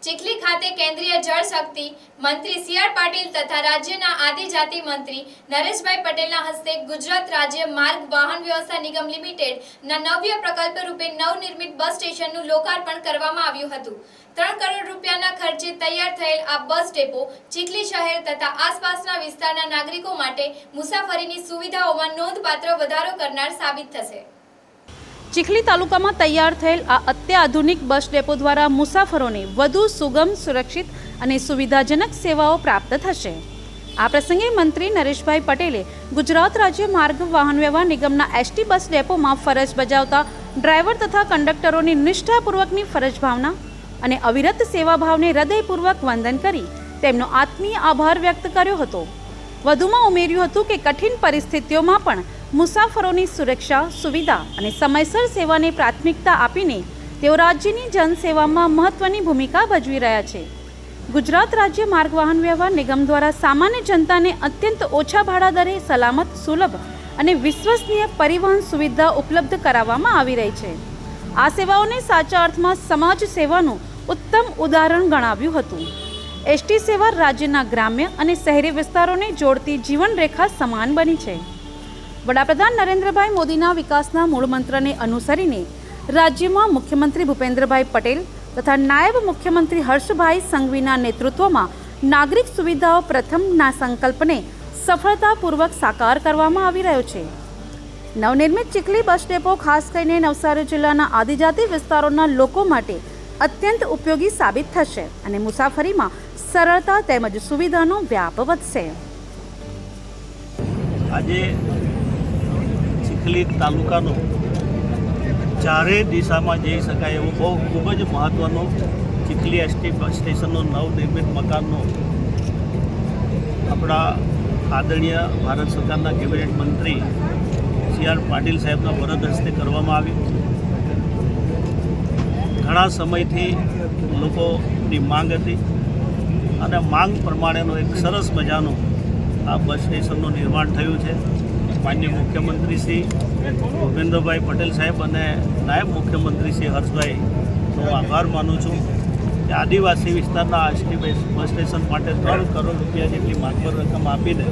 ચીખલી ખાતે કેન્દ્રીય જળ શક્તિ મંત્રી સી આર પાટીલ તથા રાજ્યના આદિજાતિ મંત્રી નરેશભાઈ પટેલના હસ્તે ગુજરાત રાજ્ય માર્ગ વાહન વ્યવસ્થા નિગમ લિમિટેડના નવ્ય પ્રકલ્પ રૂપે નવનિર્મિત બસ સ્ટેશનનું લોકાર્પણ કરવામાં આવ્યું હતું। 3 કરોડ રૂપિયાના ખર્ચે તૈયાર થયેલ આ બસ ડેપો ચીખલી શહેર તથા આસપાસના વિસ્તારના નાગરિકો માટે મુસાફરીની સુવિધાઓમાં નોંધપાત્ર વધારો કરનાર સાબિત થશે। ચીખલી તાલુકામાં તૈયાર થયેલ આ અત્યાધુનિક બસ ડેપો દ્વારા મુસાફરોને વધુ સુગમ, સુરક્ષિત અને સુવિધાજનક સેવાઓ પ્રાપ્ત થશે। આ પ્રસંગે મંત્રી નરેશભાઈ પટેલે ગુજરાત રાજ્ય માર્ગ વાહન વ્યવહાર નિગમના એસટી બસ ડેપોમાં ફરજ બજાવતા ડ્રાઈવર તથા કંડક્ટરોની નિષ્ઠાપૂર્વકની ફરજ ભાવના અને અવિરત સેવાભાવને હૃદયપૂર્વક વંદન કરી તેમનો આત્મીય આભાર વ્યક્ત કર્યો હતો। વધુમાં ઉમેર્યું હતું કે કઠિન પરિસ્થિતિઓમાં પણ મુસાફરોની સુરક્ષા, સુવિધા અને સમયસર સેવાને પ્રાથમિકતા આપીને તેઓ રાજ્યની જનસેવામાં મહત્વની ભૂમિકા ભજવી રહ્યા છે। ગુજરાત રાજ્ય માર્ગ વાહન વ્યવહાર નિગમ દ્વારા સામાન્ય જનતાને અત્યંત ઓછા ભાડા દરે સલામત, સુલભ અને વિશ્વસનીય પરિવહન સુવિધા ઉપલબ્ધ કરાવવામાં આવી રહી છે। આ સેવાઓને સાચા અર્થમાં સમાજ સેવાનું ઉત્તમ ઉદાહરણ ગણાવ્યું હતું। એસટી સેવા રાજ્યના ગ્રામ્ય અને શહેરી વિસ્તારોને જોડતી જીવનરેખા સમાન બની છે। વડાપ્રધાન નરેન્દ્રભાઈ મોદીના વિકાસના મૂળ મંત્રને અનુસરીને રાજ્યમાં મુખ્યમંત્રી ભૂપેન્દ્રભાઈ પટેલ તથા નાયબ મુખ્યમંત્રી હર્ષભાઈ સંઘવીના નેતૃત્વમાં નાગરિક સુવિધાઓ પ્રથમના સંકલ્પને સફળતાપૂર્વક સાકાર કરવામાં આવી રહ્યો છે। નવનિર્મિત ચીખલી બસ ડેપો ખાસ કરીને નવસારી જિલ્લાના આદિજાતિ વિસ્તારોના લોકો માટે અત્યંત ઉપયોગી સાબિત થશે અને મુસાફરીમાં સરળતા તેમજ સુવિધાનો વ્યાપ વધશે। આજે ચીખલી તાલુકાનો ચારે દિશામાં જઈ શકાય એવો ખૂબ જ મહત્ત્વનો ચીખલી એસટી બસ સ્ટેશનનો નવનિર્મિત મકાનનો આપણા આદરણીય ભારત સરકારના કેબિનેટ મંત્રી સી આર પાટીલ સાહેબના વરદ હસ્તે કરવામાં આવ્યું। ઘણા સમયથી લોકોની માંગ હતી અને માંગ પ્રમાણેનો એક સરસ મજાનો આ બસ સ્ટેશનનું નિર્માણ થયું છે। માનનીય મુખ્યમંત્રી શ્રી ભૂપેન્દ્રભાઈ પટેલ સાહેબ અને નાયબ મુખ્યમંત્રી શ્રી હર્ષભાઈનો આભાર માનું છું કે આદિવાસી વિસ્તારના એસટી બસ સ્ટેશન માટે 3 કરોડ રૂપિયા જેટલી માતબર રકમ આપીને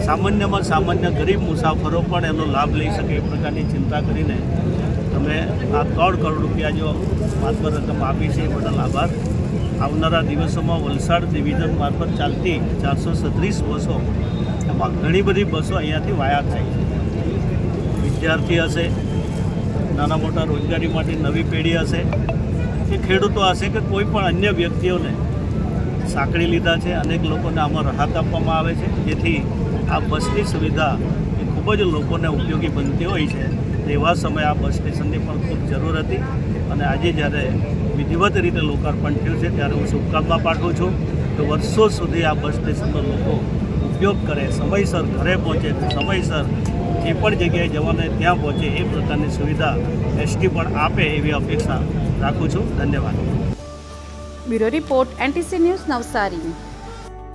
સામાન્યમાં સામાન્ય ગરીબ મુસાફરો પણ એનો લાભ લઈ શકે એ પ્રકારની ચિંતા કરીને તમે આ 3 કરોડ રૂપિયા જો માતબર રકમ આપી છે એ બદલ આભાર। આવનારા દિવસોમાં વલસાડ ડિવિઝન મારફત ચાલતી 436 બસો એમાં ઘણી બધી બસો અહીંયાથી વાયા થાય છે। વિદ્યાર્થી હશે, નાના મોટા રોજગારી માટે નવી પેઢી હશે, કે ખેડૂતો હશે કે કોઈ પણ અન્ય વ્યક્તિઓને સાંકળી લીધા છે। અનેક લોકોને આમાં રાહત આપવામાં આવે છે જેથી આ બસની સુવિધા એ ખૂબ જ લોકોને ઉપયોગી બનતી હોય છે। એવા સમયે આ બસ સ્ટેશનની પણ ખૂબ જરૂર હતી અને આજે જ્યારે વિધિવત રીતે લોકાર્પણ થયું છે ત્યારે હું શુભકામના પાઠવું છું કે વર્ષો સુધી આ બસ સ્ટેશનનો લોકો ઉપયોગ કરે, સમયસર ઘરે પહોંચે, સમયસર જે પણ જગ્યાએ જવાને ત્યાં પહોંચે એ પ્રકારની સુવિધા એસટી પણ આપે એવી અપેક્ષા રાખું છું। ધન્યવાદ। Bureau report NTC news Navsari.